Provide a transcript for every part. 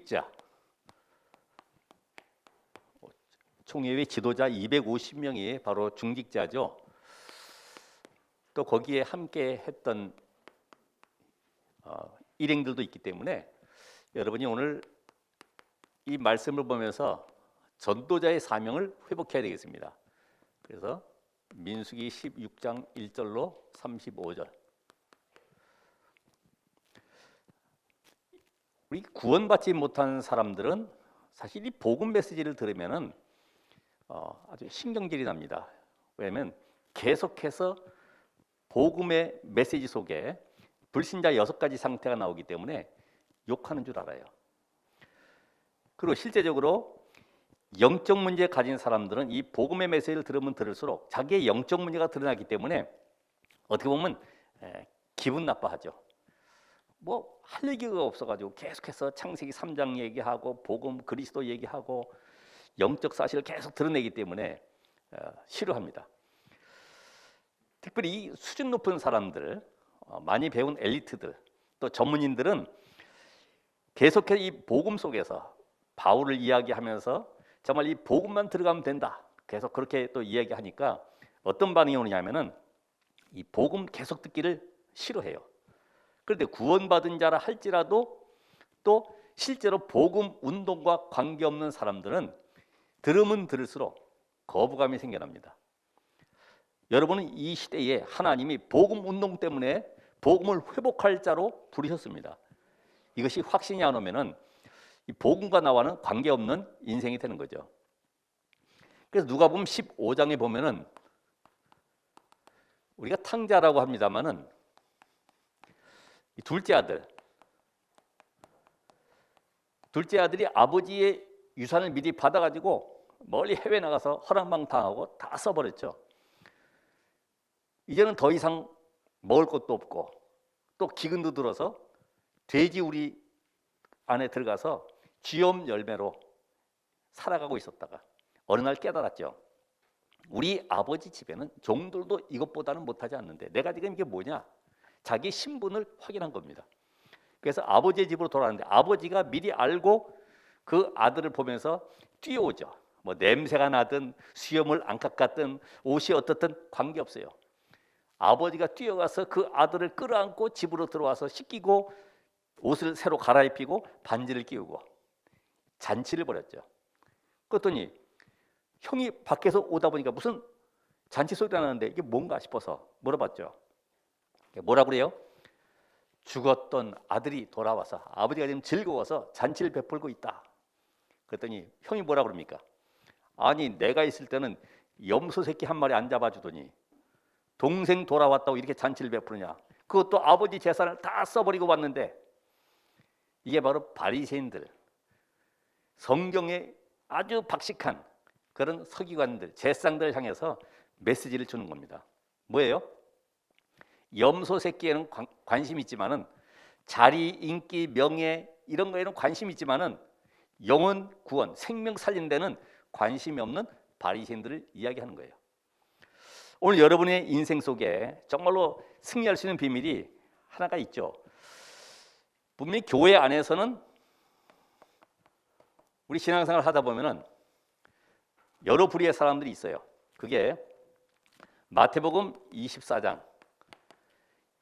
중직자, 총회의 지도자 250명이 바로 중직자죠. 또 거기에 함께 했던 일행들도 있기 때문에 여러분이 오늘 이 말씀을 보면서 전도자의 사명을 회복해야 되겠습니다. 그래서 민수기 16장 1절로 35절. 우리 구원받지 못한 사람들은 사실 이 복음 메시지를 들으면은 아주 신경질이 납니다. 왜냐하면 계속해서 복음의 메시지 속에 불신자 6가지 상태가 나오기 때문에 욕하는 줄 알아요. 그리고 실제적으로 영적 문제 가진 사람들은 이 복음의 메시지를 들으면 들을수록 자기의 영적 문제가 드러나기 때문에 어떻게 보면 기분 나빠하죠. 뭐 할 얘기가 없어가지고 계속해서 창세기 3장 얘기하고 복음 그리스도 얘기하고 영적 사실을 계속 드러내기 때문에 싫어합니다. 특별히 이 수준 높은 사람들, 많이 배운 엘리트들, 또 전문인들은 계속해서 이 복음 속에서 바울을 이야기하면서 정말 이 복음만 들어가면 된다. 계속 그렇게 또 이야기하니까 어떤 반응이 오느냐면은 이 복음 계속 듣기를 싫어해요. 그런데 구원받은 자라 할지라도 또 실제로 복음 운동과 관계없는 사람들은 들으면 들을수록 거부감이 생겨납니다. 여러분은 이 시대에 하나님이 복음 운동 때문에 복음을 회복할 자로 부르셨습니다. 이것이 확신이 안 오면은 이 복음과 나와는 관계없는 인생이 되는 거죠. 그래서 누가복음 15장에 보면은 우리가 탕자라고 합니다만은 이 둘째 아들이 아버지의 유산을 미리 받아가지고 멀리 해외 나가서 허랑방 당하고 다 써버렸죠. 이제는 더 이상 먹을 것도 없고 또 기근도 들어서 돼지 우리 안에 들어가서 쥐염 열매로 살아가고 있었다가 어느 날 깨달았죠. 우리 아버지 집에는 종들도 이것보다는 못하지 않는데 내가 지금 이게 뭐냐? 자기 신분을 확인한 겁니다. 그래서 아버지의 집으로 돌아왔는데 아버지가 미리 알고 그 아들을 보면서 뛰어오죠. 뭐 냄새가 나든 수염을 안 깎았든 옷이 어떻든 관계없어요. 아버지가 뛰어가서 그 아들을 끌어안고 집으로 들어와서 씻기고 옷을 새로 갈아입히고 반지를 끼우고 잔치를 벌였죠. 그랬더니 형이 밖에서 오다 보니까 무슨 잔치 소리가 나는데 이게 뭔가 싶어서 물어봤죠. 뭐라 그래요? 죽었던 아들이 돌아와서 아버지가 지금 즐거워서 잔치를 베풀고 있다. 그랬더니 형이 뭐라 그럽니까? 아니 내가 있을 때는 염소 새끼 한 마리 안 잡아주더니 동생 돌아왔다고 이렇게 잔치를 베푸느냐. 그것도 아버지 재산을 다 써버리고 왔는데. 이게 바로 바리새인들, 성경에 아주 박식한 그런 서기관들, 제사장들을 향해서 메시지를 주는 겁니다. 뭐예요? 염소 새끼에는 관심이 있지만은 자리, 인기, 명예 이런 거에는 관심이 있지만은 영혼 구원, 생명 살리는 데는 관심이 없는 바리새인들을 이야기하는 거예요. 오늘 여러분의 인생 속에 정말로 승리할 수 있는 비밀이 하나가 있죠. 분명히 교회 안에서는 우리 신앙생활을 하다 보면은 여러 부류의 사람들이 있어요. 그게 마태복음 24장.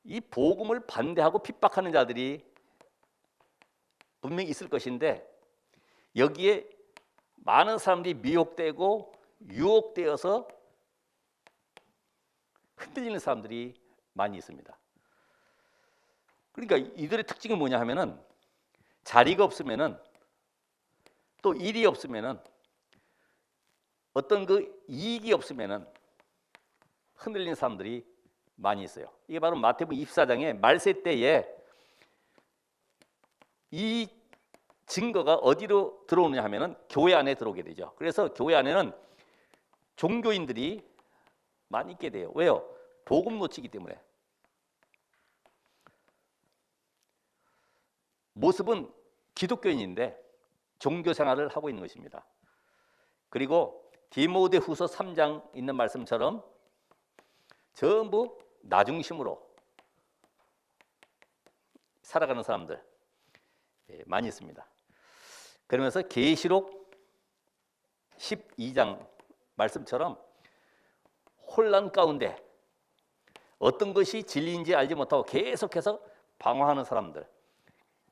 이 복음을 반대하고 핍박하는 자들이 분명히 있을 것인데 여기에 많은 사람들이 미혹되고 유혹되어서 흔들리는 사람들이 많이 있습니다. 그러니까 이들의 특징이 뭐냐 하면은 자리가 없으면은 또 일이 없으면은 어떤 그 이익이 없으면은 흔들리는 사람들이 많이 있어요. 이게 바로 마태복음 24장의 말세 때에 이 증거가 어디로 들어오느냐 하면은 교회 안에 들어오게 되죠. 그래서 교회 안에는 종교인들이 많이 있게 돼요. 왜요? 복음 놓치기 때문에. 모습은 기독교인인데 종교 생활을 하고 있는 것입니다. 그리고 디모데후서 3장 있는 말씀처럼 전부 나 중심으로 살아가는 사람들 많이 있습니다. 그러면서 계시록 12장 말씀처럼 혼란 가운데 어떤 것이 진리인지 알지 못하고 계속해서 방황하는 사람들,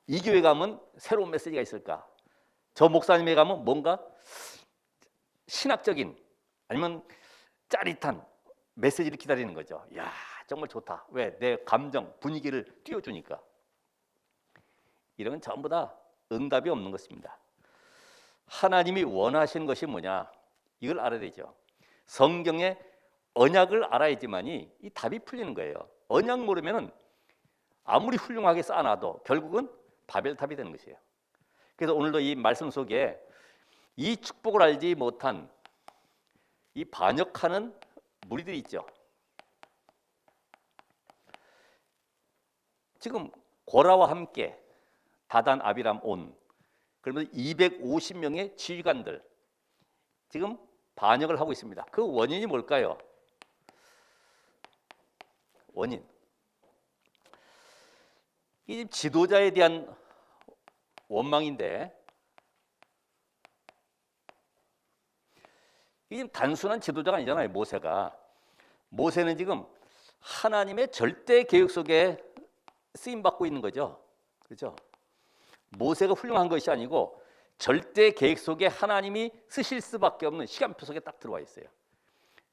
이 교회 가면 새로운 메시지가 있을까? 저 목사님에 가면 뭔가 신학적인 아니면 짜릿한 메시지를 기다리는 거죠. 야, 정말 좋다. 왜? 내 감정, 분위기를 띄워주니까. 이런 건 전부 다 응답이 없는 것입니다. 하나님이 원하시는 것이 뭐냐? 이걸 알아야 되죠. 성경의 언약을 알아야지만이 이 답이 풀리는 거예요. 언약 모르면은 아무리 훌륭하게 쌓아놔도 결국은 바벨탑이 되는 것이에요. 그래서 오늘도 이 말씀 속에 이 축복을 알지 못한 이 반역하는 무리들이 있죠. 지금 고라와 함께 다단, 아비람, 온, 그러면서 250명의 지휘관들 지금 반역을 하고 있습니다. 그 원인이 뭘까요? 원인. 이 지도자에 대한 원망인데, 이게 단순한 지도자가 아니잖아요. 모세는 지금 하나님의 절대 계획 속에 쓰임 받고 있는 거죠. 그렇죠? 모세가 훌륭한 것이 아니고 절대 계획 속에 하나님이 쓰실 수밖에 없는 시간표 속에 딱 들어와 있어요.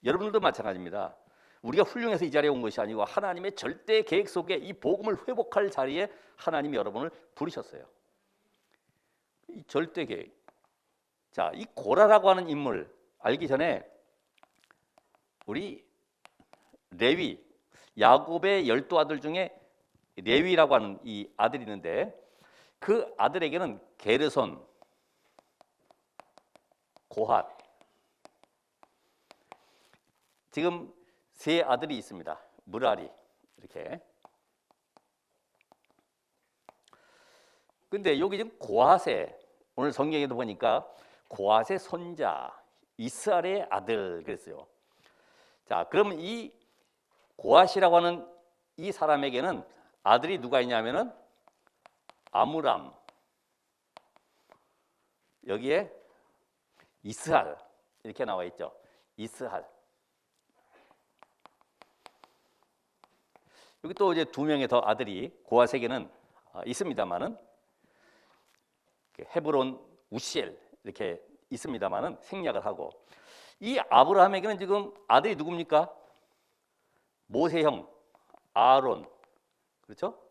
여러분들도 마찬가지입니다. 우리가 훌륭해서 이 자리에 온 것이 아니고 하나님의 절대 계획 속에 이 복음을 회복할 자리에 하나님이 여러분을 부르셨어요. 이 절대 계획. 자, 이 고라라고 하는 인물 알기 전에 우리 레위, 야곱의 12아들 중에 레위라고 하는 이 아들이 있는데 그 아들에게는 게르손, 고핫, 지금 세 아들이 있습니다. 무라리 이렇게. 근데 여기 지금 고핫의, 오늘 성경에도 보니까 고핫의 손자, 이스라엘의 아들 그랬어요. 자, 그러면 이 고핫이라고 하는 이 사람에게는 아들이 누가 있냐면은 아므람, 여기에 이스할 이렇게 나와 있죠. 이스할. 여기 또 이제 두 명의 더 아들이 고핫에게는 있습니다만은 헤브론, 우시엘 이렇게 있습니다만은 생략을 하고, 이 아브라함에게는 지금 아들이 누굽니까? 모세 형 아론, 그렇죠?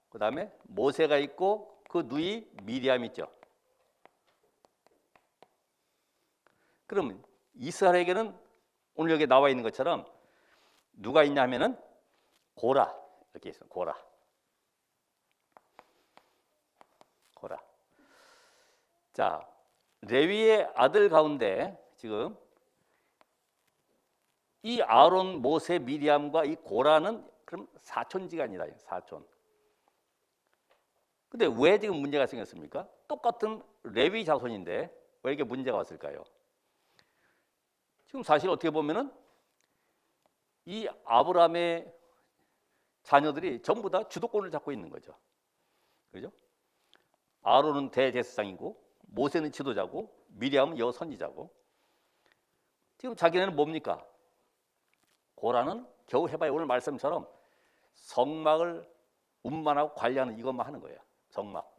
그 다음에 모세가 있고 그 누이 미리암 있죠. 그럼 이스라엘에게는 오늘 여기 나와 있는 것처럼 누가 있냐면은 고라 이렇게 있어요. 고라. 자, 레위의 아들 가운데 지금 이 아론, 모세, 미리암과 이 고라는 그럼 사촌지간이다. 사촌. 근데 왜 지금 문제가 생겼습니까? 똑같은 레위 자손인데 왜 이게 문제가 왔을까요? 지금 사실 어떻게 보면은 이 아브라함의 자녀들이 전부 다 주도권을 잡고 있는 거죠. 그죠? 아론은 대제사장이고 모세는 지도자고 미리암은 여선지자고, 지금 자기네는 뭡니까? 고라는 겨우 해봐야 오늘 말씀처럼 성막을 운반하고 관리하는 이것만 하는 거예요. 성막.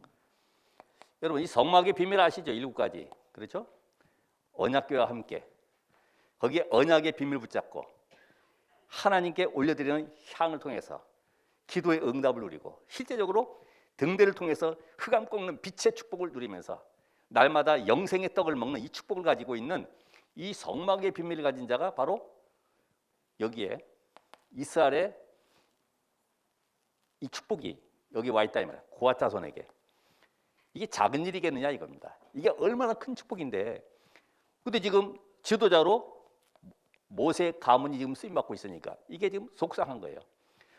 여러분 이 성막의 비밀 아시죠? 7가지. 그렇죠? 언약궤와 함께 거기에 언약의 비밀 붙잡고 하나님께 올려드리는 향을 통해서 기도의 응답을 누리고, 실제적으로 등대를 통해서 흑암 꺾는 빛의 축복을 누리면서 날마다 영생의 떡을 먹는 이 축복을 가지고 있는 이 성막의 비밀을 가진 자가 바로 여기에 이스라엘의 이 축복이 여기 와 있다 이 말이야. 고핫 자손에게. 이게 작은 일이겠느냐 이겁니다. 이게 얼마나 큰 축복인데, 근데 지금 지도자로 모세 가문이 지금 쓰임 받고 있으니까 이게 지금 속상한 거예요.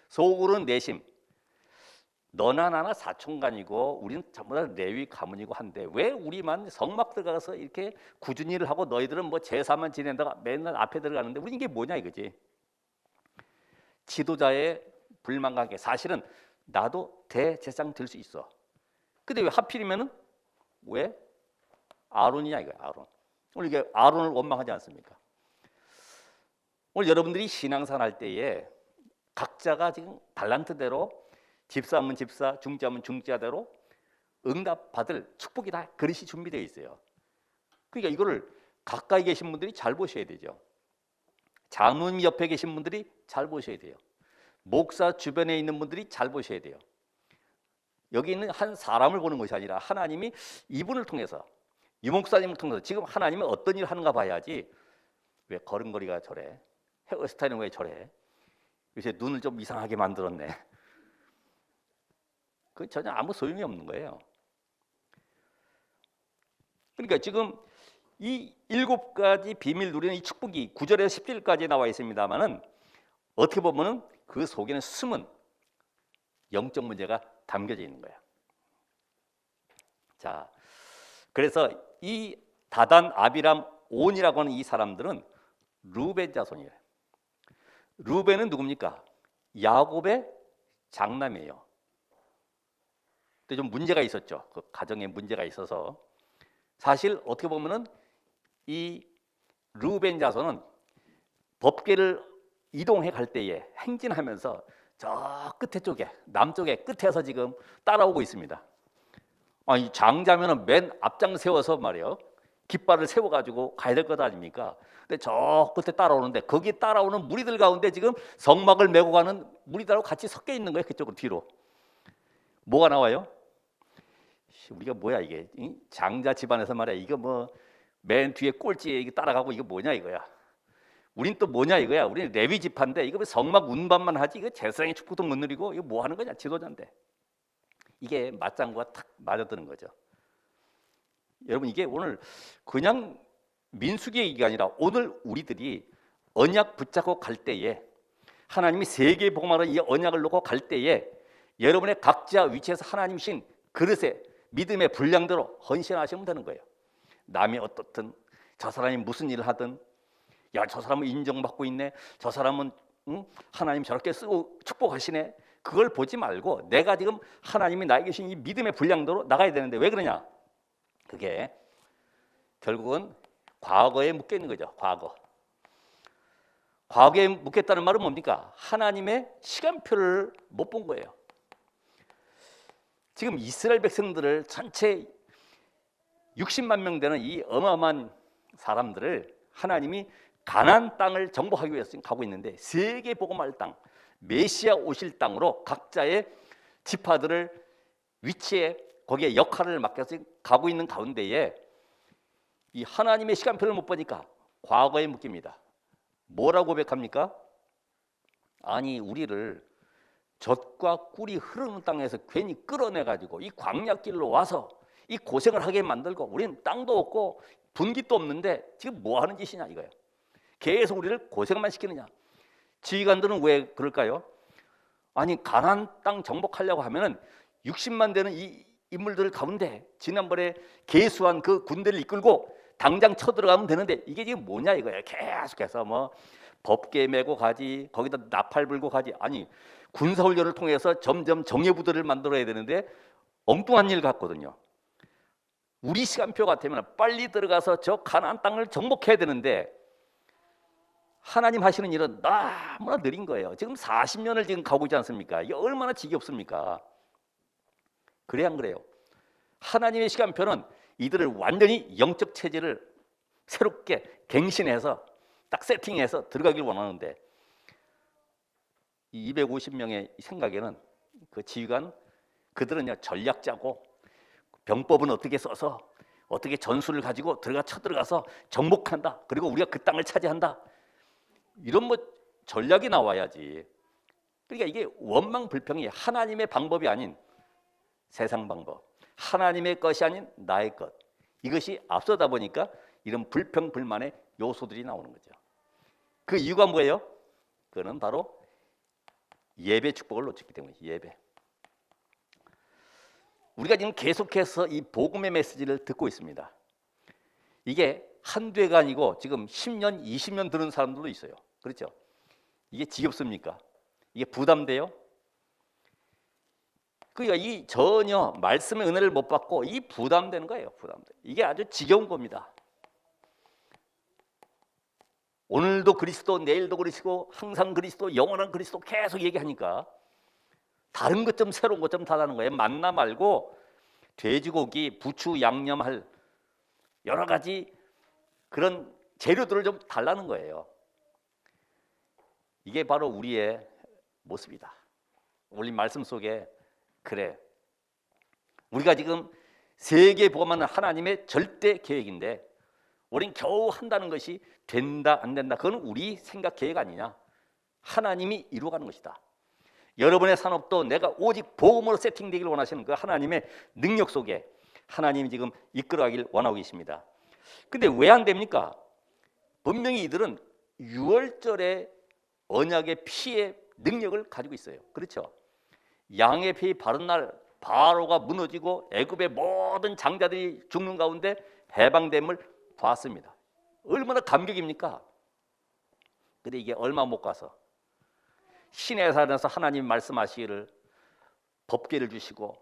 속으로는 내심, 너나 나나 사촌간이고 우리는 전부 다 레위 가문이고 한데 왜 우리만 성막 들어가서 이렇게 꾸준히 일을 하고 너희들은 뭐 제사만 지낸다가 맨날 앞에 들어가는데 우리 이게 뭐냐 이거지. 지도자의 불만과 함께 사실은 나도 대제사장 될 수 있어. 근데 왜 하필이면은 왜 아론이냐 이거야. 아론. 오늘 이게 아론을 원망하지 않습니까? 오늘 여러분들이 신앙생활 할 때에 각자가 지금 달란트대로 집사하면 집사, 중지하면 중지하대로 응답받을 축복이 다 그릇이 준비되어 있어요. 그러니까 이거를 가까이 계신 분들이 잘 보셔야 되죠. 장로님 옆에 계신 분들이 잘 보셔야 돼요. 목사 주변에 있는 분들이 잘 보셔야 돼요. 여기 있는 한 사람을 보는 것이 아니라 하나님이 이분을 통해서, 이 목사님을 통해서 지금 하나님은 어떤 일을 하는가 봐야지. 왜 걸음걸이가 저래? 헤어스타일은 왜 저래? 요새 눈을 좀 이상하게 만들었네. 그 전혀 아무 소용이 없는 거예요. 그러니까 지금 이 7가지 비밀 누리는 이 축복이 9절에서 10절까지 나와 있습니다만은 어떻게 보면은 그 속에는 숨은 영적 문제가 담겨져 있는 거야. 자, 그래서 이 다단, 아비람, 온이라고 하는 이 사람들은 루벤 자손이에요. 루벤은 누굽니까? 야곱의 장남이에요. 근데 좀 문제가 있었죠. 그 가정에 문제가 있어서 사실 어떻게 보면은 이 루벤 자손은 법궤를 이동해 갈 때에 행진하면서 저 끝에 쪽에 남쪽에 끝에서 지금 따라오고 있습니다. 아니 장자면은 맨 앞장 세워서 말이에요. 깃발을 세워가지고 가야 될 것 아닙니까? 근데 저 끝에 따라오는데 거기 따라오는 무리들 가운데 지금 성막을 메고 가는 무리들하고 같이 섞여 있는 거예요. 그쪽으로 뒤로. 뭐가 나와요? 우리가 뭐야 이게 장자 집안에서 말이야. 이거 뭐 맨 뒤에 꼴찌에 따라가고 이거 뭐냐 이거야. 우린 또 뭐냐 이거야. 우리는 레위 지파인데 이거 성막 운반만 하지 이거 제사장의 축복도 못 누리고 이거 뭐 하는 거냐 지도자인데. 이게 맞장구가 탁 맞아드는 거죠. 여러분 이게 오늘 그냥 민수기 얘기가 아니라 오늘 우리들이 언약 붙잡고 갈 때에 하나님이 세계 복음하러 이 언약을 놓고 갈 때에 여러분의 각자 위치에서 하나님 신 그릇에 믿음의 분량대로 헌신하시면 되는 거예요. 남이 어떻든 저 사람이 무슨 일을 하든 야 저 사람은 인정받고 있네. 저 사람은 하나님 저렇게 쓰고 축복하시네. 그걸 보지 말고 내가 지금 하나님이 나에게 주신 이 믿음의 분량대로 나가야 되는데 왜 그러냐? 그게 결국은 과거에 묶여 있는 거죠. 과거에 묶였다는 말은 뭡니까? 하나님의 시간표를 못 본 거예요. 지금 이스라엘 백성들을 전체 60만 명 되는 이 어마어마한 사람들을 하나님이 가나안 땅을 정복하기 위해서 지금 가고 있는데 세계 복음할 땅, 메시아 오실 땅으로 각자의 지파들을 위치에 거기에 역할을 맡겨서 가고 있는 가운데에 이 하나님의 시간표를 못 보니까 과거에 묶입니다. 뭐라고 고백합니까? 아니 우리를 젖과 꿀이 흐르는 땅에서 괜히 끌어내가지고 이 광야길로 와서 이 고생을 하게 만들고 우리는 땅도 없고 분깃도 없는데 지금 뭐 하는 짓이냐 이거예요. 계속 우리를 고생만 시키느냐. 지휘관들은 왜 그럴까요? 아니 가나안 땅 정복하려고 하면은 60만 되는 이 인물들 가운데 지난번에 계수한 그 군대를 이끌고 당장 쳐들어가면 되는데 이게 지금 뭐냐 이거예요. 계속해서 뭐 법궤 메고 가지 거기다 나팔 불고 가지. 아니 군사훈련을 통해서 점점 정예부대를 만들어야 되는데 엉뚱한 일 같거든요. 우리 시간표 같으면 빨리 들어가서 저 가나안 땅을 정복해야 되는데 하나님 하시는 일은 너무나 느린 거예요. 지금 40년을 지금 가고 있지 않습니까? 이게 얼마나 지겹습니까? 그래 안 그래요? 하나님의 시간표는 이들을 완전히 영적 체질을 새롭게 갱신해서 딱 세팅해서 들어가길 원하는데 이 250명의 생각에는 그 지휘관 그들은요 전략 짜고 병법은 어떻게 써서 어떻게 전술을 가지고 쳐들어가서 정복한다. 그리고 우리가 그 땅을 차지한다. 이런 뭐 전략이 나와야지. 그러니까 이게 원망불평이 하나님의 방법이 아닌 세상 방법, 하나님의 것이 아닌 나의 것, 이것이 앞서다 보니까 이런 불평 불만의 요소들이 나오는 거죠. 그 이유가 뭐예요? 그거는 바로 예배 축복을 놓쳤기 때문에. 예배. 우리가 지금 계속해서 이 복음의 메시지를 듣고 있습니다. 이게 한두 해가 아니고 지금 10년, 20년 들은 사람들도 있어요. 그렇죠? 이게 지겹습니까? 이게 부담돼요? 그러니까 이 전혀 말씀의 은혜를 못 받고 이 부담되는 거예요. 부담돼. 이게 아주 지겨운 겁니다. 오늘도 그리스도, 내일도 그리스도, 항상 그리스도, 영원한 그리스도 계속 얘기하니까 다른 것 좀 새로운 것 좀 달라는 거예요. 만나 말고 돼지고기, 부추, 양념할 여러 가지 그런 재료들을 좀 달라는 거예요. 이게 바로 우리의 모습이다. 우리 말씀 속에 그래. 우리가 지금 세계 복음하는 하나님의 절대 계획인데 우린 겨우 한다는 것이 된다 안 된다. 그건 우리 생각 계획 아니냐. 하나님이 이루어가는 것이다. 여러분의 산업도 내가 오직 복음으로 세팅되기를 원하시는 그 하나님의 능력 속에 하나님이 지금 이끌어가길 원하고 계십니다. 근데 왜 안 됩니까? 분명히 이들은 유월절의 언약의 피의 능력을 가지고 있어요. 그렇죠? 양의 피 바른 날 바로가 무너지고 애굽의 모든 장자들이 죽는 가운데 해방됨을 봤습니다. 얼마나 감격입니까? 근데 이게 얼마 못 가서 신의 산에서 하나님 말씀하시기를 법궤를 주시고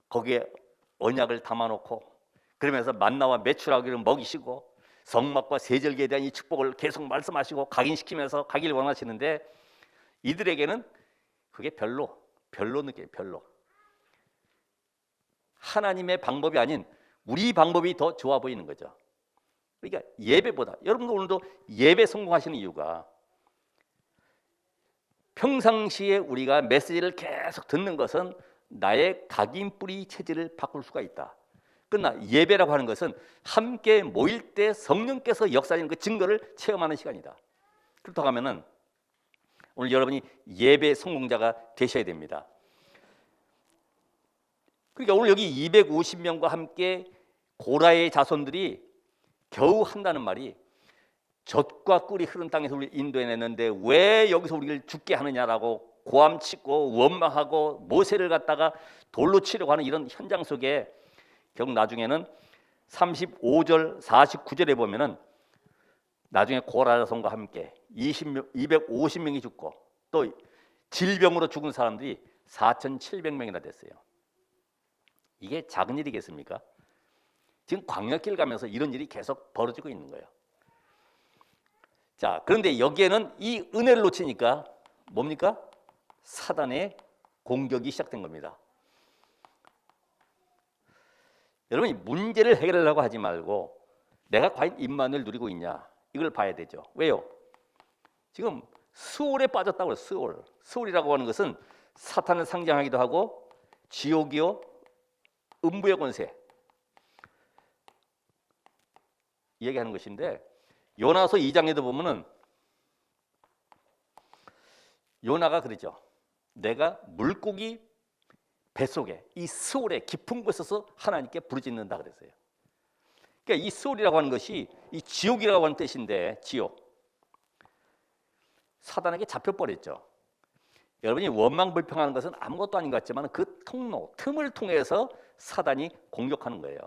거기에 언약을 담아놓고 그러면서 만나와 메추라기를 먹이시고 성막과 세절기에 대한 이 축복을 계속 말씀하시고 각인시키면서 가기를 원하시는데 이들에게는 그게 별로 느껴요. 별로. 하나님의 방법이 아닌 우리 방법이 더 좋아 보이는 거죠. 그러니까 예배보다 여러분도 오늘도 예배 성공하시는 이유가 평상시에 우리가 메시지를 계속 듣는 것은 나의 각인뿌리 체질을 바꿀 수가 있다. 그러나 예배라고 하는 것은 함께 모일 때 성령께서 역사하는 그 증거를 체험하는 시간이다. 그렇다고 하면은 오늘 여러분이 예배 성공자가 되셔야 됩니다. 그러니까 오늘 여기 250명과 함께 고라의 자손들이 겨우 한다는 말이 젖과 꿀이 흐른 땅에서 우리를 인도해냈는데 왜 여기서 우리를 죽게 하느냐라고 고함치고 원망하고 모세를 갖다가 돌로 치려고 하는 이런 현장 속에 결국 나중에는 35절 49절에 보면은 나중에 고라 자손과 함께 250명이 죽고 또 질병으로 죽은 사람들이 4,700명이나 됐어요. 이게 작은 일이겠습니까? 지금 광야길 가면서 이런 일이 계속 벌어지고 있는 거예요. 자, 그런데 여기에는 이 은혜를 놓치니까 뭡니까? 사단의 공격이 시작된 겁니다. 여러분이 문제를 해결하려고 하지 말고 내가 과연 임만을 누리고 있냐 이걸 봐야 되죠. 왜요? 지금 수월에 빠졌다고 해요. 수월이라고 하는 것은 사탄을 상징하기도 하고 지옥이요 음부의 권세 얘기하는 것인데 요나서 2장에도 보면은 요나가 그러죠. 내가 물고기 뱃속에 이 스올의 깊은 곳에서 하나님께 부르짖는다 그랬어요. 그러니까 이 스올이라고 하는 것이 이 지옥이라고 하는 뜻인데 지옥. 사단에게 잡혀버렸죠. 여러분이 원망불평하는 것은 아무것도 아닌 것 같지만 그 통로, 틈을 통해서 사단이 공격하는 거예요.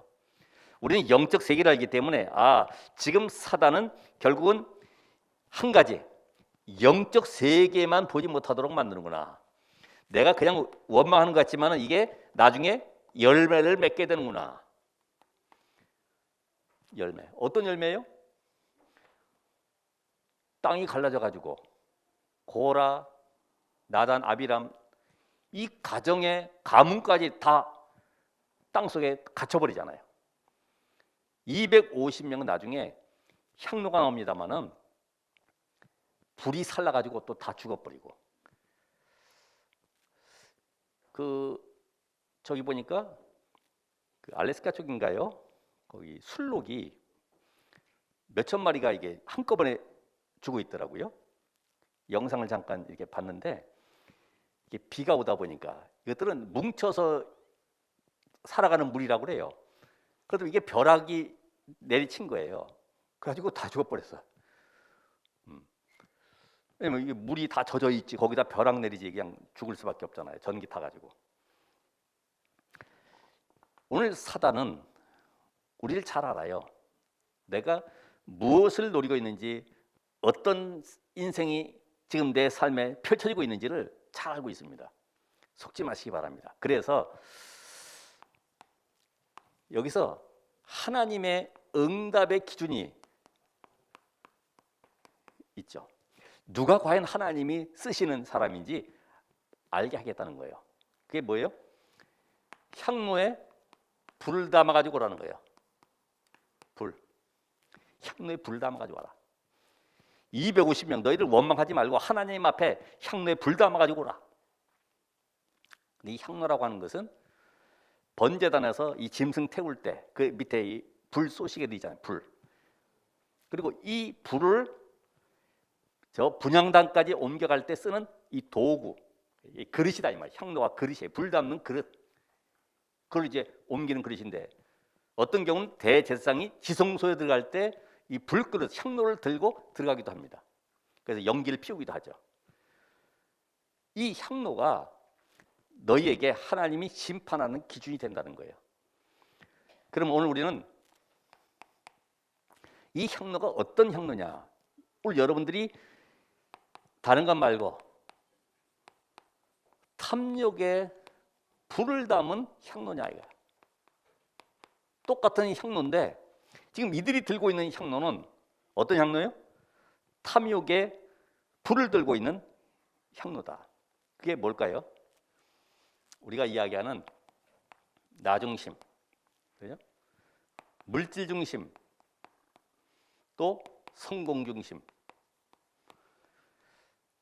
우리는 영적 세계를 알기 때문에 지금 사단은 결국은 한 가지 영적 세계만 보지 못하도록 만드는구나. 내가 그냥 원망하는 것 같지만 이게 나중에 열매를 맺게 되는구나. 열매. 어떤 열매예요? 땅이 갈라져 가지고 고라, 나단, 아비람 이 가정의 가문까지 다 땅속에 갇혀버리잖아요. 250명은 나중에 향로가 나옵니다마는 불이 살라가지고 또 다 죽어버리고 저기 보니까 그 알래스카 쪽인가요? 거기 술록이 몇천 마리가 이게 한꺼번에 죽어 있더라고요. 영상을 잠깐 이렇게 봤는데 이게 비가 오다 보니까 이것들은 뭉쳐서 살아가는 물이라고 그래요. 그래도 이게 벼락이 내리친 거예요. 그래가지고 다 죽어버렸어요. 왜냐면 이게 물이 다 젖어 있지 거기다 벼락 내리지 그냥 죽을 수밖에 없잖아요. 전기 타가지고. 오늘 사단은 우리를 잘 알아요. 내가 무엇을 노리고 있는지 어떤 인생이 지금 내 삶에 펼쳐지고 있는지를 잘 알고 있습니다. 속지 마시기 바랍니다. 그래서 여기서 하나님의 응답의 기준이 있죠. 누가 과연 하나님이 쓰시는 사람인지 알게 하겠다는 거예요. 그게 뭐예요? 향로에 불을 담아 가지고 오라는 거예요. 향로에 불 담아 가지고 와라. 250명 너희들 원망하지 말고 하나님 앞에 향로에 불 담아 가지고 오라. 이 향로라고 하는 것은 번제단에서 이 짐승 태울 때 그 밑에 이 불 쏘시게 돼 있잖아요. 불. 그리고 이 불을 저 분향단까지 옮겨갈 때 쓰는 이 도구, 이 그릇이다 이 말이에요. 향로가 그릇이에요. 불 담는 그릇. 그걸 이제 옮기는 그릇인데 어떤 경우는 대제사장이 지성소에 들어갈 때 이 불그릇, 향로를 들고 들어가기도 합니다. 그래서 연기를 피우기도 하죠. 이 향로가 너희에게 하나님이 심판하는 기준이 된다는 거예요. 그럼 오늘 우리는 이 향로가 어떤 향로냐? 오늘 여러분들이 다른 것 말고 탐욕에 불을 담은 향로냐 이거야. 똑같은 향로인데 지금 이들이 들고 있는 향로는 어떤 향로예요? 탐욕에 불을 들고 있는 향로다. 그게 뭘까요? 우리가 이야기하는 나 중심, 그죠? 물질 중심, 또 성공 중심.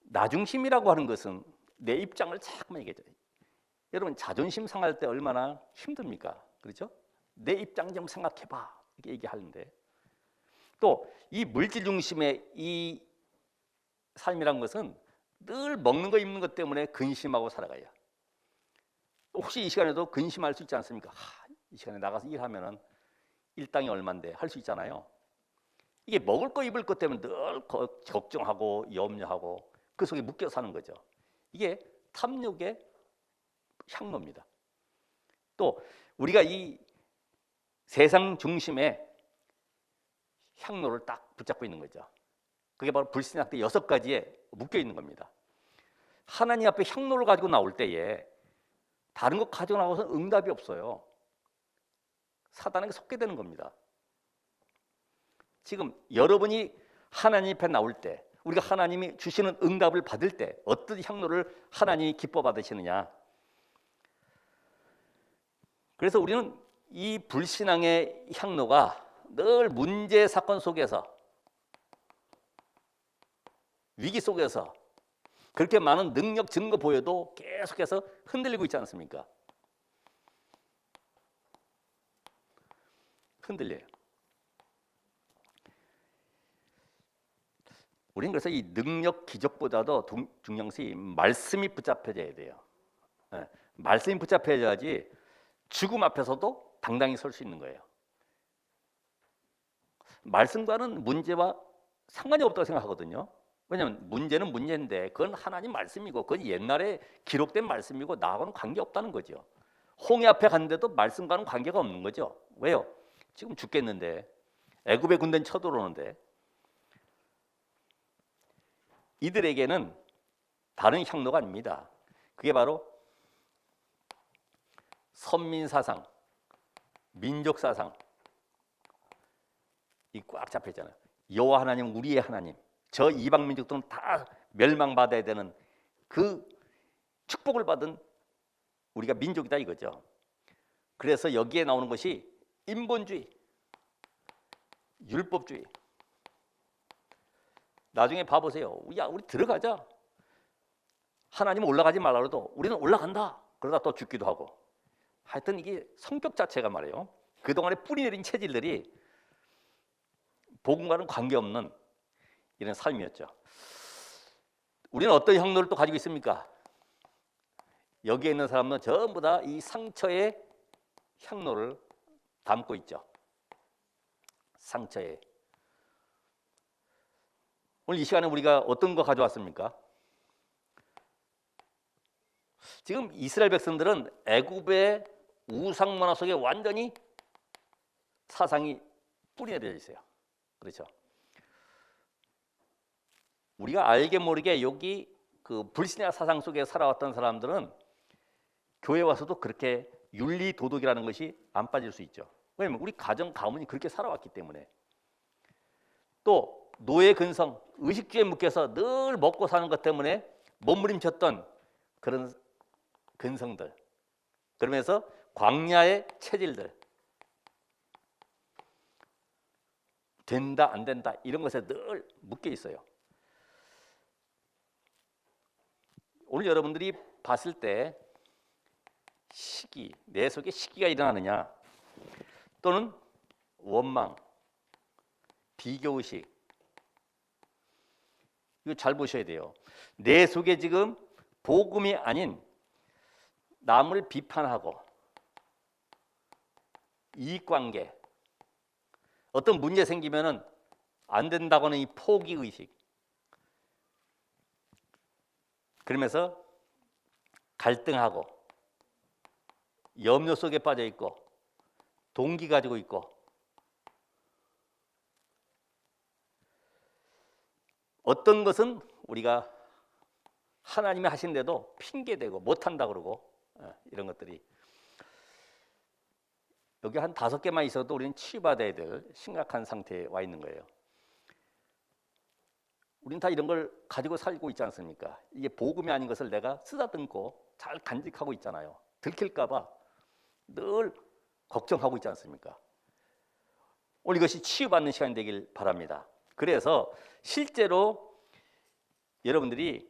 나 중심이라고 하는 것은 내 입장을 자꾸만 얘기해요. 여러분 자존심 상할 때 얼마나 힘듭니까? 그렇죠? 내 입장 좀 생각해봐 이렇게 얘기하는데 또 이 물질 중심의 이 삶이란 것은 늘 먹는 거 입는 것 때문에 근심하고 살아가요. 혹시 이 시간에도 근심할 수 있지 않습니까? 이 시간에 나가서 일하면은 일당이 얼만데 할 수 있잖아요. 이게 먹을 거 입을 것 때문에 늘 걱정하고 염려하고 그 속에 묶여 사는 거죠. 이게 탐욕의 향로입니다. 또 우리가 이 세상 중심의 향로를 딱 붙잡고 있는 거죠. 그게 바로 불신학대 6가지에 묶여 있는 겁니다. 하나님 앞에 향로를 가지고 나올 때에 다른 거 가지고 나와서 응답이 없어요. 사단에게 속게 되는 겁니다. 지금 여러분이 하나님 앞에 나올 때 우리가 하나님이 주시는 응답을 받을 때 어떤 향로를 하나님이 기뻐 받으시느냐. 그래서 우리는 이 불신앙의 향로가 늘 문제 사건 속에서 위기 속에서 그렇게 많은 능력 증거 보여도 계속해서 흔들리고 있지 않습니까? 흔들려요. 우리는 그래서 이 능력 기적보다도 중요한 것이 말씀이 붙잡혀져야 돼요. 말씀이 붙잡혀야지 죽음 앞에서도 당당히 설 수 있는 거예요. 말씀과는 문제와 상관이 없다고 생각하거든요. 왜냐하면 문제는 문제인데 그건 하나님 말씀이고 그건 옛날에 기록된 말씀이고 나하고는 관계없다는 거죠. 홍해 앞에 갔는데도 말씀과는 관계가 없는 거죠. 왜요? 지금 죽겠는데 애굽의 군대는 쳐들어오는데 이들에게는 다른 향로가 아닙니다. 그게 바로 선민사상, 민족사상 이 꽉 잡혀 있잖아요. 여호와 하나님 우리의 하나님. 저 이방 민족들은 다 멸망받아야 되는 그 축복을 받은 우리가 민족이다 이거죠. 그래서 여기에 나오는 것이 인본주의, 율법주의. 나중에 봐보세요. 야, 우리 들어가자. 하나님 올라가지 말라 그래도 우리는 올라간다. 그러다 또 죽기도 하고. 하여튼 이게 성격 자체가 말이에요. 그동안에 뿌리 내린 체질들이 복음과는 관계없는 이런 삶이었죠. 우리는 어떤 향로를 또 가지고 있습니까? 여기에 있는 사람은 전부 다 이 상처의 향로를 담고 있죠. 상처에. 오늘 이 시간에 우리가 어떤 거 가져왔습니까? 지금 이스라엘 백성들은 애굽의 우상 문화 속에 완전히 사상이 뿌리내려 있어요. 그렇죠? 우리가 알게 모르게 여기 그 불신의 사상 속에 살아왔던 사람들은 교회 와서도 그렇게 윤리 도덕이라는 것이 안 빠질 수 있죠. 왜냐면 우리 가정 가문이 그렇게 살아왔기 때문에. 또 노예 근성, 의식주에 묶여서 늘 먹고 사는 것 때문에 몸부림쳤던 그런 근성들, 그러면서 광야의 체질들, 된다 안 된다 이런 것에 늘 묶여 있어요. 오늘 여러분들이 봤을 때 시기, 내 속에 시기가 일어나느냐, 또는 원망, 비교의식, 이거 잘 보셔야 돼요. 내 속에 지금 복음이 아닌 남을 비판하고 이익관계, 어떤 문제 생기면은 안 된다고 하는 이 포기의식, 그러면서 갈등하고 염려 속에 빠져 있고 동기 가지고 있고, 어떤 것은 우리가 하나님이 하신데도 핑계대고 못한다 그러고, 이런 것들이 여기 한 5개만 있어도 우리는 치유받아야 될 심각한 상태에 와 있는 거예요. 우리는 다 이런 걸 가지고 살고 있지 않습니까? 이게 복음이 아닌 것을 내가 쓰다듬고 잘 간직하고 있잖아요. 들킬까 봐 늘 걱정하고 있지 않습니까? 오늘 이것이 치유받는 시간이 되길 바랍니다. 그래서 실제로 여러분들이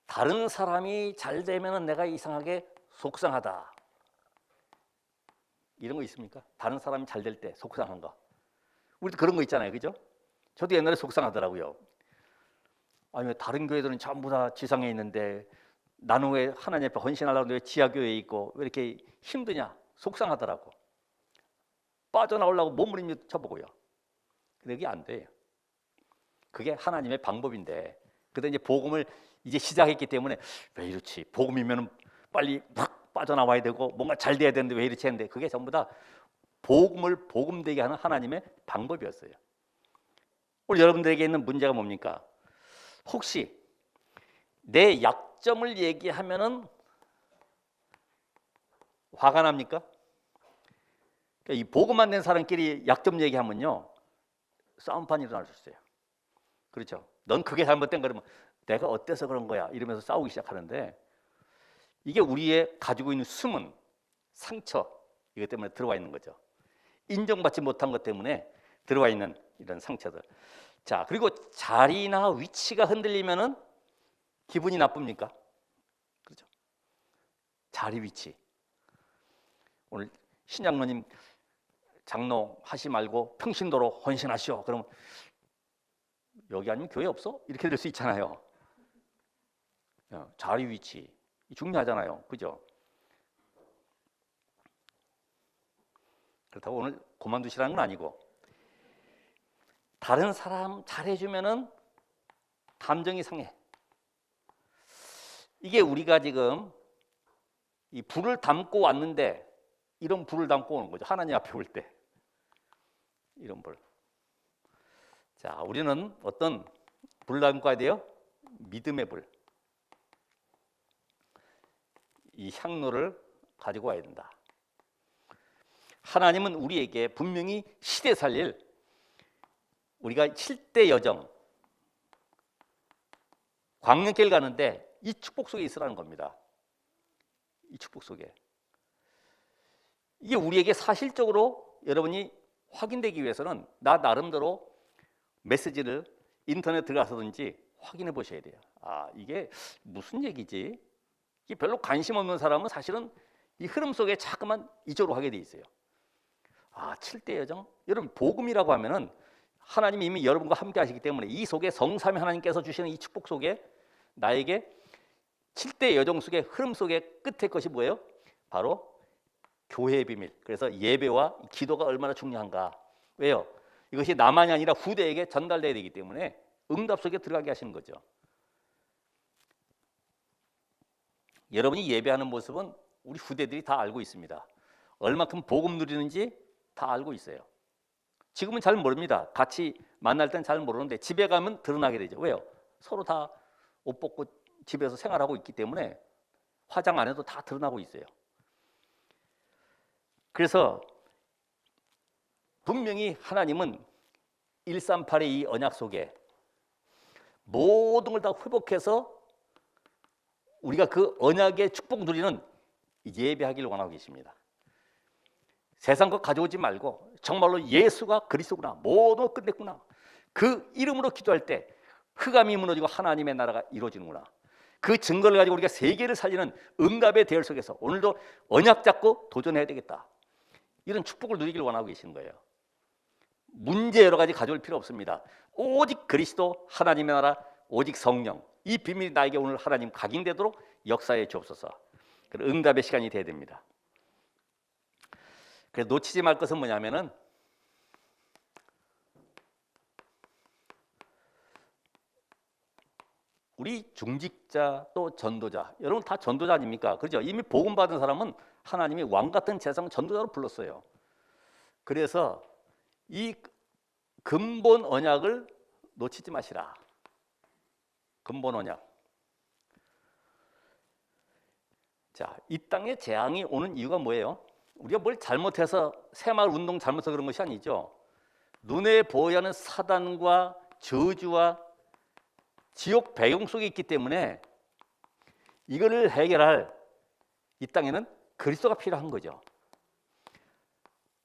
다른 사람이 잘 되면 내가 이상하게 속상하다, 이런 거 있습니까? 다른 사람이 잘 될 때 속상한 거. 우리도 그런 거 있잖아요, 그죠? 저도 옛날에 속상하더라고요. 아니, 왜 다른 교회들은 전부 다 지상에 있는데 나는 왜 하나님 앞에 헌신하려고 왜 지하교회에 있고 왜 이렇게 힘드냐, 속상하더라고. 빠져나오려고 몸부림쳐보고요. 근데 그게 안 돼요. 그게 하나님의 방법인데, 그때 이제 복음을 이제 시작했기 때문에 왜 이렇지? 복음이면 빨리 확 빠져나와야 되고 뭔가 잘 돼야 되는데 왜 이렇지 했는데, 그게 전부 다 복음을 복음되게 하는 하나님의 방법이었어요. 오늘 여러분들에게 있는 문제가 뭡니까? 혹시 내 약점을 얘기하면은 화가 납니까? 이 복음 안 된 사람끼리 약점 얘기하면요, 싸움판이 일어날 수 있어요. 그렇죠? 넌 그게 잘못된 거라면 내가 어때서 그런 거야 이러면서 싸우기 시작하는데, 이게 우리의 가지고 있는 숨은 상처, 이것 때문에 들어와 있는 거죠. 인정받지 못한 것 때문에 들어와 있는 이런 상처들. 자, 그리고 자리나 위치가 흔들리면은 기분이 나쁩니까? 그렇죠? 자리, 위치. 오늘 신장로님 장로 하시 말고 평신도로 헌신하시오. 그러면 여기 아니면 교회 없어? 이렇게 될 수 있잖아요. 자리, 위치 중요하잖아요, 그죠? 그렇다고 오늘 그만두시라는 건 아니고, 다른 사람 잘해주면은 감정이 상해. 이게 우리가 지금 이 불을 담고 왔는데 이런 불을 담고 오는 거죠. 하나님 앞에 올 때 이런 불. 자, 우리는 어떤 불을 담고 가야 돼요? 믿음의 불. 이 향로를 가지고 와야 된다. 하나님은 우리에게 분명히 시대 살릴, 우리가 7대 여정, 광야길 가는데 이 축복 속에 있으라는 겁니다. 이 축복 속에. 이게 우리에게 사실적으로 여러분이 확인되기 위해서는 나 나름대로 메시지를 인터넷 들어가서든지 확인해 보셔야 돼요. 아, 이게 무슨 얘기지? 이게 별로 관심 없는 사람은 사실은 이 흐름 속에 자꾸만 이쪽으로 하게 돼 있어요. 아, 7대 여정? 여러분, 복음이라고 하면은 하나님이 이미 여러분과 함께 하시기 때문에 이 속에 성삼위 하나님께서 주시는 이 축복 속에 나에게 7대 여정 속의 흐름 속의 끝에 것이 뭐예요? 바로 교회의 비밀. 그래서 예배와 기도가 얼마나 중요한가. 왜요? 이것이 나만이 아니라 후대에게 전달돼야 되기 때문에 응답 속에 들어가게 하시는 거죠. 여러분이 예배하는 모습은 우리 후대들이 다 알고 있습니다. 얼마큼 복음 누리는지 다 알고 있어요. 지금은 잘 모릅니다. 같이 만날 땐 잘 모르는데 집에 가면 드러나게 되죠. 왜요? 서로 다 옷 벗고 집에서 생활하고 있기 때문에 화장 안 해도 다 드러나고 있어요. 그래서 분명히 하나님은 138의 이 언약 속에 모든 걸 다 회복해서 우리가 그 언약의 축복 누리는 예배하기를 원하고 계십니다. 세상 것 가져오지 말고 정말로 예수가 그리스도구나, 모든 것 끝냈구나, 그 이름으로 기도할 때 흑암이 무너지고 하나님의 나라가 이루어지는구나, 그 증거를 가지고 우리가 세계를 살리는 응답의 대열 속에서 오늘도 언약 잡고 도전해야 되겠다, 이런 축복을 누리기를 원하고 계시는 거예요. 문제 여러 가지 가져올 필요 없습니다. 오직 그리스도, 하나님의 나라, 오직 성령, 이 비밀이 나에게 오늘 하나님 각인되도록 역사해 주옵소서. 응답의 시간이 돼야 됩니다. 그래서 놓치지 말 것은 뭐냐면은 우리 중직자 또 전도자, 여러분 다 전도자 아닙니까? 그렇죠? 이미 복음 받은 사람은 하나님이 왕 같은 재상 전도자로 불렀어요. 그래서 이 근본 언약을 놓치지 마시라. 근본 언약. 자, 이 땅에 재앙이 오는 이유가 뭐예요? 우리가 뭘 잘못해서 새마을 운동 잘못해서 그런 것이 아니죠. 눈에 보여야 하는 사단과 저주와 지옥 배경 속에 있기 때문에 이거를 해결할 이 땅에는 그리스도가 필요한 거죠.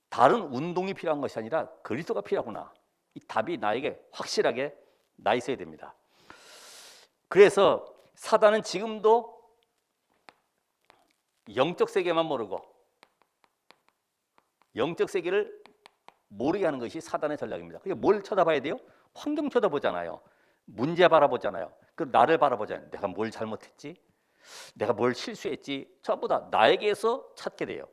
다른 운동이 필요한 것이 아니라 그리스도가 필요하구나, 이 답이 나에게 확실하게 나 있어야 됩니다. 그래서 사단은 지금도 영적 세계만 모르고 영적 세계를 모르게 하는 것이 사단의 전략입니다. 그게 뭘 쳐다봐야 돼요? 환경 쳐다보잖아요. 문제 바라보잖아요. 그럼 나를 바라보잖아요. 내가 뭘 잘못했지? 내가 뭘 실수했지? 전부 다 나에게서 찾게 돼요.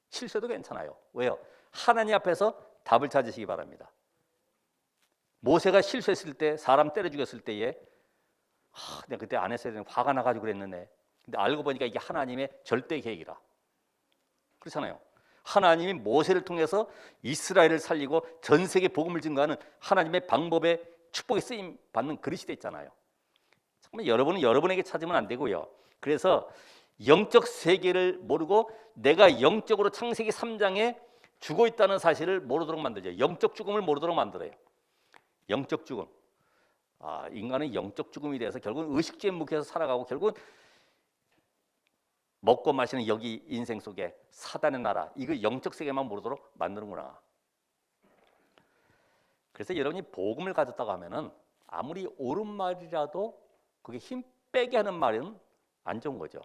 실수도 괜찮아요. 왜요? 하나님 앞에서 답을 찾으시기 바랍니다. 모세가 실수했을 때, 사람 때려 죽였을 때에 내가 그때 안 했어야 되는데 화가 나가지고 그랬는데, 근데 알고 보니까 이게 하나님의 절대 계획이라. 그렇잖아요. 하나님이 모세를 통해서 이스라엘을 살리고 전 세계 복음을 증거하는 하나님의 방법에 축복의 쓰임 받는 그릇이 됐잖아요. 정말 여러분은 여러분에게 찾으면 안 되고요. 그래서 영적 세계를 모르고 내가 영적으로 창세기 3장에 죽어 있다는 사실을 모르도록 만들죠. 영적 죽음을 모르도록 만들어요. 영적 죽음. 인간은 영적 죽음이 돼서 결국은 의식주에 묵혀서 살아가고 결국은 먹고 마시는 여기 인생 속에 사단의 나라, 이거 영적 세계만 모르도록 만드는구나. 그래서 여러분이 복음을 가졌다고 하면은 아무리 옳은 말이라도 그게 힘 빼게 하는 말은 안 좋은 거죠.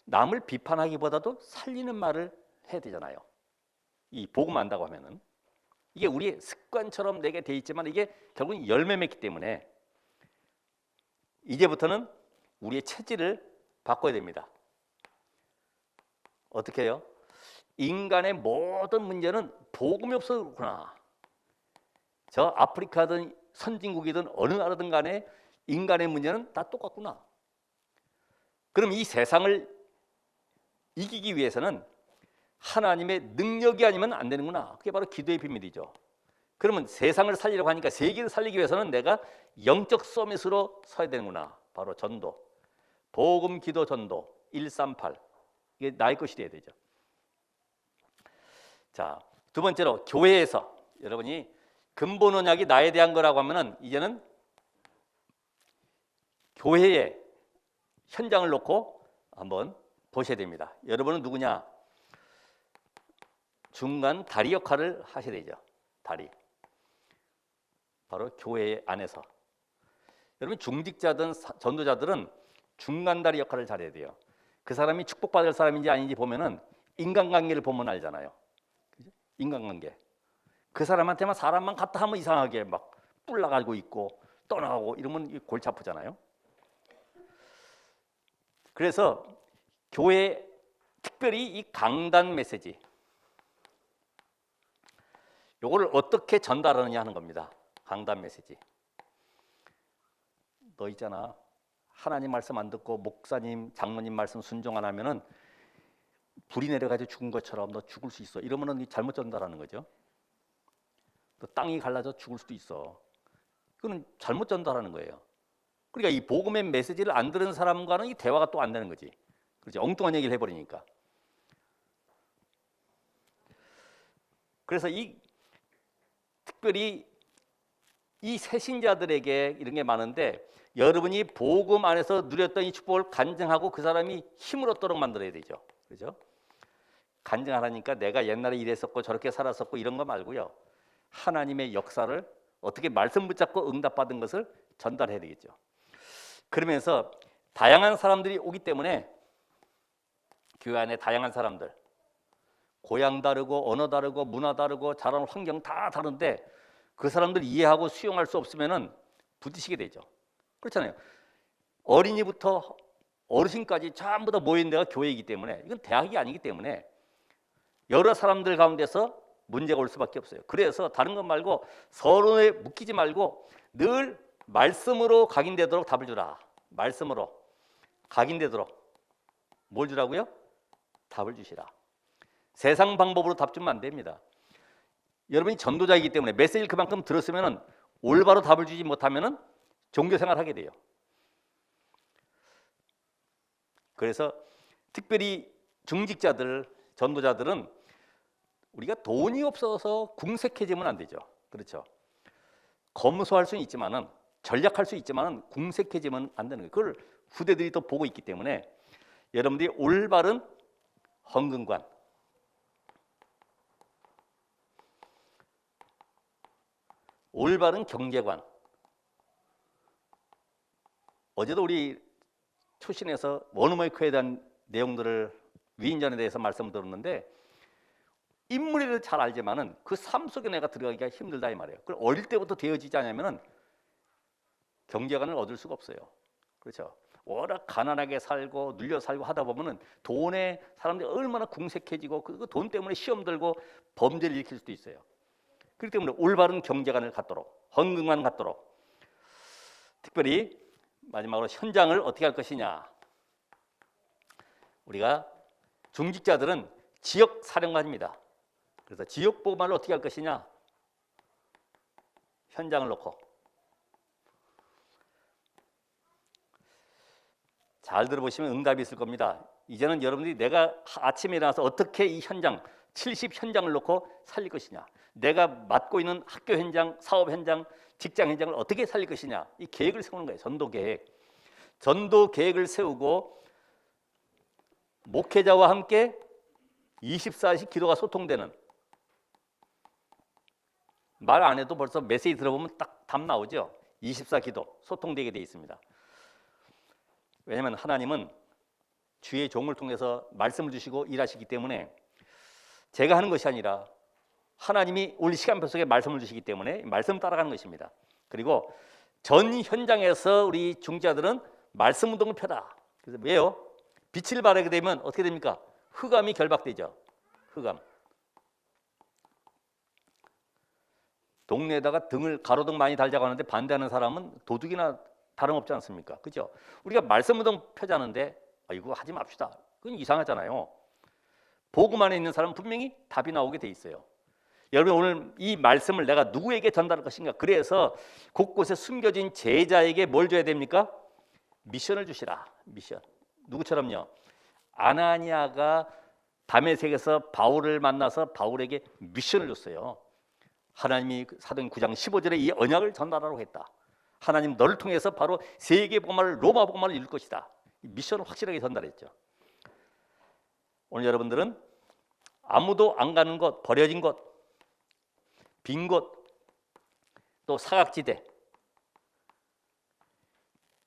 남을 비판하기보다도 살리는 말을 해야 되잖아요. 이 복음 안다고 하면은 이게 우리의 습관처럼 내게 돼 있지만 이게 결국은 열매 맺기 때문에 이제부터는 우리의 체질을 바꿔야 됩니다. 어떻게 해요? 인간의 모든 문제는 복음이 없어서 그렇구나. 저 아프리카든 선진국이든 어느 나라든 간에 인간의 문제는 다 똑같구나. 그럼 이 세상을 이기기 위해서는 하나님의 능력이 아니면 안 되는구나. 그게 바로 기도의 비밀이죠. 그러면 세상을 살리려고 하니까 세계를 살리기 위해서는 내가 영적 서밋으로 서야 되는구나. 바로 전도. 복음, 기도, 전도 138. 이게 나의 것이 돼야 되죠. 자, 두 번째로 교회에서 여러분이 근본 언약이 나에 대한 거라고 하면은 이제는 교회의 현장을 놓고 한번 보셔야 됩니다. 여러분은 누구냐? 중간 다리 역할을 하셔야 되죠. 다리. 바로 교회 안에서. 여러분 중직자든 전도자들은 중간 다리 역할을 잘해야 돼요. 그 사람이 축복받을 사람인지 아닌지 보면은 인간관계를 보면 알잖아요. 그죠? 인간관계. 그 사람한테만 사람만 갖다 하면 이상하게 막 뿔나가지고 있고 떠나가고 이러면 골치 아프잖아요. 그래서 교회 특별히 이 강단 메시지 요거를 어떻게 전달하느냐 하는 겁니다. 강단 메시지. 너 있잖아. 하나님 말씀 안 듣고 목사님, 장로님 말씀 순종 안 하면은 불이 내려가지고 죽은 것처럼 너 죽을 수 있어. 이러면은 잘못 전달하는 거죠. 또 땅이 갈라져 죽을 수도 있어. 이거는 잘못 전달하는 거예요. 그러니까 이 복음의 메시지를 안 들은 사람과는 이 대화가 또 안 되는 거지. 그렇죠? 엉뚱한 얘기를 해버리니까. 그래서 이 특별히 이 새신자들에게 이런 게 많은데, 여러분이 복음 안에서 누렸던 이 축복을 간증하고 그 사람이 힘을 얻도록 만들어야 되죠. 그렇죠? 간증하라니까 내가 옛날에 이랬었고 저렇게 살았었고 이런 거 말고요. 하나님의 역사를 어떻게 말씀 붙잡고 응답받은 것을 전달해야 되겠죠. 그러면서 다양한 사람들이 오기 때문에 교회 안에 다양한 사람들, 고향 다르고 언어 다르고 문화 다르고 자라는 환경 다 다른데 그 사람들 이해하고 수용할 수 없으면은 부딪히게 되죠. 그렇잖아요. 어린이부터 어르신까지 전부 다 모인 데가 교회이기 때문에, 이건 대학이 아니기 때문에 여러 사람들 가운데서 문제가 올 수밖에 없어요. 그래서 다른 것 말고 서로에 묶이지 말고 늘 말씀으로 각인되도록 답을 주라. 말씀으로 각인되도록 뭘 주라고요? 답을 주시라. 세상 방법으로 답 주면 안 됩니다. 여러분이 전도자이기 때문에 메시지를 그만큼 들었으면 올바로 답을 주지 못하면 종교생활 하게 돼요. 그래서 특별히 중직자들, 전도자들은 우리가 돈이 없어서 궁색해지면 안 되죠. 그렇죠? 검소할 수는 있지만은, 전략할 수 있지만은 궁색해지면 안 되는 거예요. 그걸 후대들이 또 보고 있기 때문에 여러분들이 올바른 헌금관, 올바른 경제관. 어제도 우리 초신에서 원어메이커에 대한 내용들을 위인전에 대해서 말씀을 들었는데, 인물을 잘 알지만은 그 삶 속에 내가 들어가기가 힘들다 이 말이에요. 그걸 어릴 때부터 되어지지 않으면은 경제관을 얻을 수가 없어요. 그렇죠? 워낙 가난하게 살고 눌려 살고 하다 보면은 돈에 사람들이 얼마나 궁색해지고 그 돈 때문에 시험 들고 범죄를 일으킬 수도 있어요. 그렇기 때문에 올바른 경제관을 갖도록, 헌금관을 갖도록, 특별히 마지막으로 현장을 어떻게 할 것이냐. 우리가 중직자들은 지역 사령관입니다. 그래서 지역 복음화를 어떻게 할 것이냐. 현장을 놓고 잘 들어보시면 응답이 있을 겁니다. 이제는 여러분들이 내가 아침에 일어나서 어떻게 이 현장, 70 현장을 놓고 살릴 것이냐, 내가 맡고 있는 학교 현장, 사업 현장, 직장 현장을 어떻게 살릴 것이냐, 이 계획을 세우는 거예요. 전도 계획. 전도 계획을 세우고 목회자와 함께 24시 기도가 소통되는, 말 안 해도 벌써 메시지 들어보면 딱 답 나오죠. 24 기도 소통되게 돼 있습니다. 왜냐하면 하나님은 주의 종을 통해서 말씀을 주시고 일하시기 때문에 제가 하는 것이 아니라 하나님이 우리 시간표 속에 말씀을 주시기 때문에 말씀 따라가는 것입니다. 그리고 전 현장에서 우리 중자들은 말씀 운동을 펴라. 그래서 왜요? 빛을 발하게 되면 어떻게 됩니까? 흑암이 결박되죠. 흑암. 동네에다가 등을 가로등 많이 달자고 하는데 반대하는 사람은 도둑이나 다름없지 않습니까? 그죠? 우리가 말씀 운동 펴자는데 이거 하지 맙시다. 그건 이상하잖아요. 복음 안에 있는 사람은 분명히 답이 나오게 돼 있어요. 여러분, 오늘 이 말씀을 내가 누구에게 전달할 것인가? 그래서 곳곳에 숨겨진 제자에게 뭘 줘야 됩니까? 미션을 주시라. 미션. 누구처럼요? 아나니아가 다메섹에서 바울을 만나서 바울에게 미션을 줬어요. 하나님이 사도행 9장 15절에 이 언약을 전달하라고 했다. 하나님 너를 통해서 바로 세계 복음화를, 로마 복음화를 이룰 것이다. 이 미션을 확실하게 전달했죠. 오늘 여러분들은 아무도 안 가는 곳, 버려진 곳, 빈 곳, 또 사각지대,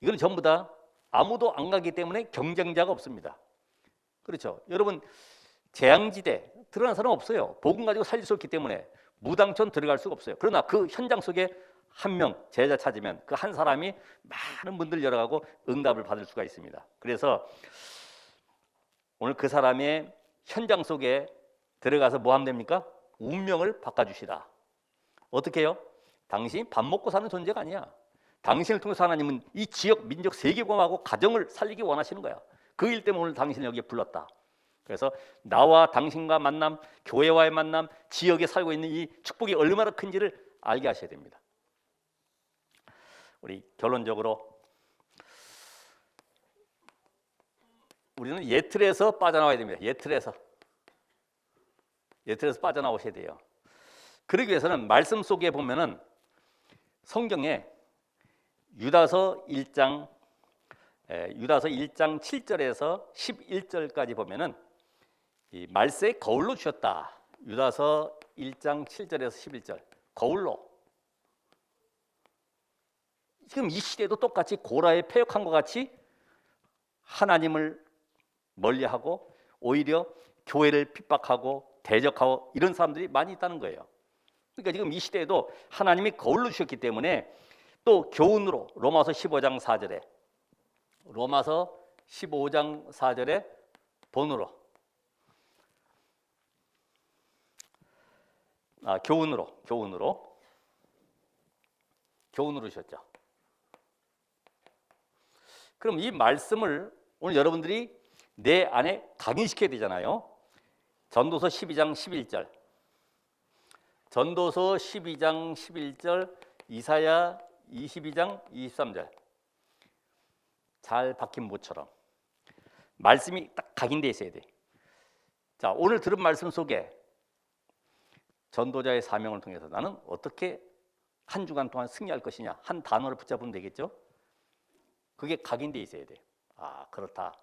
이건 전부 다 아무도 안 가기 때문에 경쟁자가 없습니다. 그렇죠? 여러분, 재앙지대 들어간 사람 없어요. 복음 가지고 살릴 수 없기 때문에 무당천 들어갈 수가 없어요. 그러나 그 현장 속에 한 명 제자 찾으면 그 한 사람이 많은 문들 열어가고 응답을 받을 수가 있습니다. 그래서 오늘 그 사람의 현장 속에 들어가서 뭐 하면 됩니까? 운명을 바꿔주시라. 어떻게 해요? 당신이 밥 먹고 사는 존재가 아니야. 당신을 통해서 하나님은 이 지역, 민족, 세계공하고 가정을 살리기 원하시는 거야. 그 일 때문에 오늘 당신을 여기에 불렀다. 그래서 나와 당신과 만남, 교회와의 만남, 지역에 살고 있는 이 축복이 얼마나 큰지를 알게 하셔야 됩니다. 우리 결론적으로 우리는 예틀에서 빠져나와야 됩니다. 예틀에서 빠져나오셔야 돼요. 그러기 위해서는 말씀 속에 보면은 성경에 유다서 1장 7절에서 11절까지 보면은 이 말세에 거울로 주셨다. 유다서 1장 7절에서 11절 거울로. 지금 이 시대도 똑같이 고라에 패역한 것 같이 하나님을 멀리하고 오히려 교회를 핍박하고 대적하고 이런 사람들이 많이 있다는 거예요. 그러니까 지금 이 시대에도 하나님이 거울로 주셨기 때문에 또 교훈으로 로마서 15장 4절에 본으로 교훈으로 주셨죠. 그럼 이 말씀을 오늘 여러분들이 내 안에 각인시켜야 되잖아요. 전도서 12장 11절 이사야 22장 23절 잘 박힌 모처럼 말씀이 딱 각인되어 있어야 돼. 자, 오늘 들은 말씀 속에 전도자의 사명을 통해서 나는 어떻게 한 주간 동안 승리할 것이냐 한 단어를 붙잡으면 되겠죠. 그게 각인되어 있어야 돼. 아, 그렇다.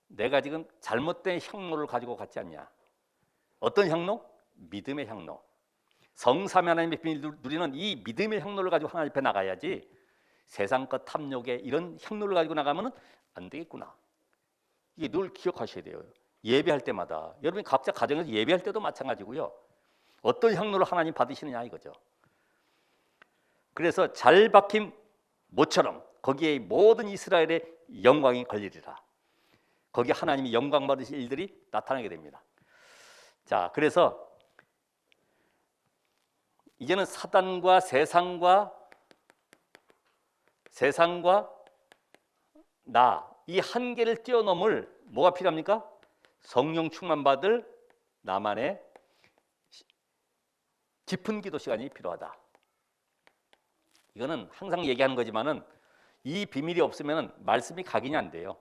내가 지금 잘못된 향로를 가지고 갔지 않냐. 어떤 향로? 믿음의 향로. 성삼위 하나님의 비밀을 누리는 이 믿음의 향로를 가지고 하나님 앞에 나가야지 세상 것 탐욕에 이런 향로를 가지고 나가면 안 되겠구나. 이게 늘 기억하셔야 돼요. 예배할 때마다 여러분이 각자 가정에서 예배할 때도 마찬가지고요. 어떤 향로를 하나님 받으시느냐 이거죠. 그래서 잘 박힌 모처럼 거기에 모든 이스라엘의 영광이 걸리리라. 거기에 하나님이 영광 받으실 일들이 나타나게 됩니다. 자, 그래서 이제는 사단과 세상과 나 이 한계를 뛰어넘을 뭐가 필요합니까? 성령 충만 받을 나만의 깊은 기도 시간이 필요하다. 이거는 항상 얘기하는 거지만은 이 비밀이 없으면 말씀이 각인이 안 돼요.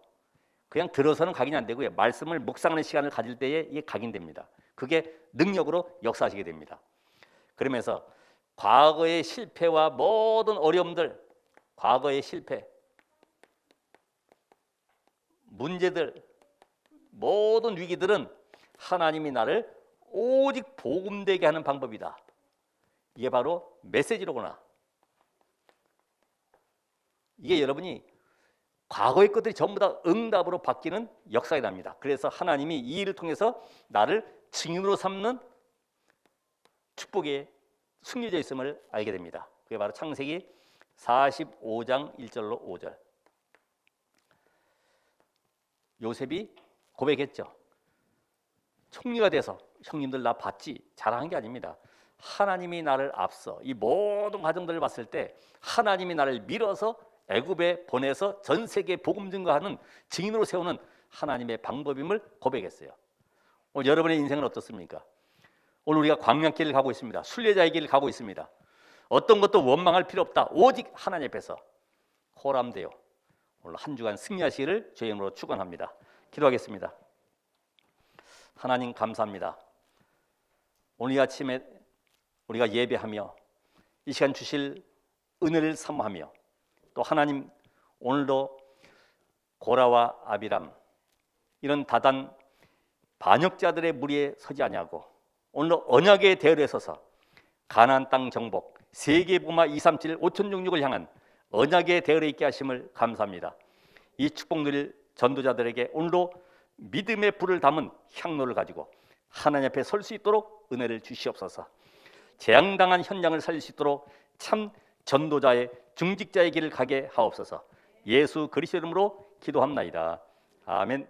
그냥 들어서는 각인이 안 되고요. 말씀을 묵상하는 시간을 가질 때에 이게 각인됩니다. 그게 능력으로 역사하시게 됩니다. 그러면서 과거의 실패와 모든 어려움들, 과거의 실패, 문제들, 모든 위기들은 하나님이 나를 오직 복음되게 하는 방법이다. 이게 바로 메시지로구나. 이게 여러분이 과거의 것들이 전부 다 응답으로 바뀌는 역사가 납니다. 그래서 하나님이 이 일을 통해서 나를 증인으로 삼는 축복의 승리자 있음을 알게 됩니다. 그게 바로 창세기 45장 1절로 5절. 요셉이 고백했죠. 총리가 돼서 형님들 나 봤지? 자랑한 게 아닙니다. 하나님이 나를 앞서 이 모든 과정들을 봤을 때 하나님이 나를 밀어서 애굽에 보내서 전 세계에 복음 증거하는 증인으로 세우는 하나님의 방법임을 고백했어요. 오늘 여러분의 인생은 어떻습니까? 오늘 우리가 광야길을 가고 있습니다. 순례자의 길을 가고 있습니다. 어떤 것도 원망할 필요 없다. 오직 하나님 앞에서 호람되어 오늘 한 주간 승리하시기를 주의 이름으로 축원합니다. 기도하겠습니다. 하나님 감사합니다. 오늘 이 아침에 우리가 예배하며 이 시간 주실 은혜를 사모하며 또 하나님 오늘도 고라와 아비람 이런 다단 반역자들의 무리에 서지 아니하고 오늘 언약의 대열에 서서 가나안 땅 정복 세계 복음화 237 5천 종족을 향한 언약의 대열에 있게 하심을 감사합니다. 이 축복 누릴 전도자들에게 오늘도 믿음의 불을 담은 향로를 가지고 하나님 앞에 설 수 있도록 은혜를 주시옵소서. 재앙당한 현장을 살릴 수 있도록 참 전도자의 중직자의 길을 가게 하옵소서. 예수 그리스도 이름으로 기도합나이다. 아멘.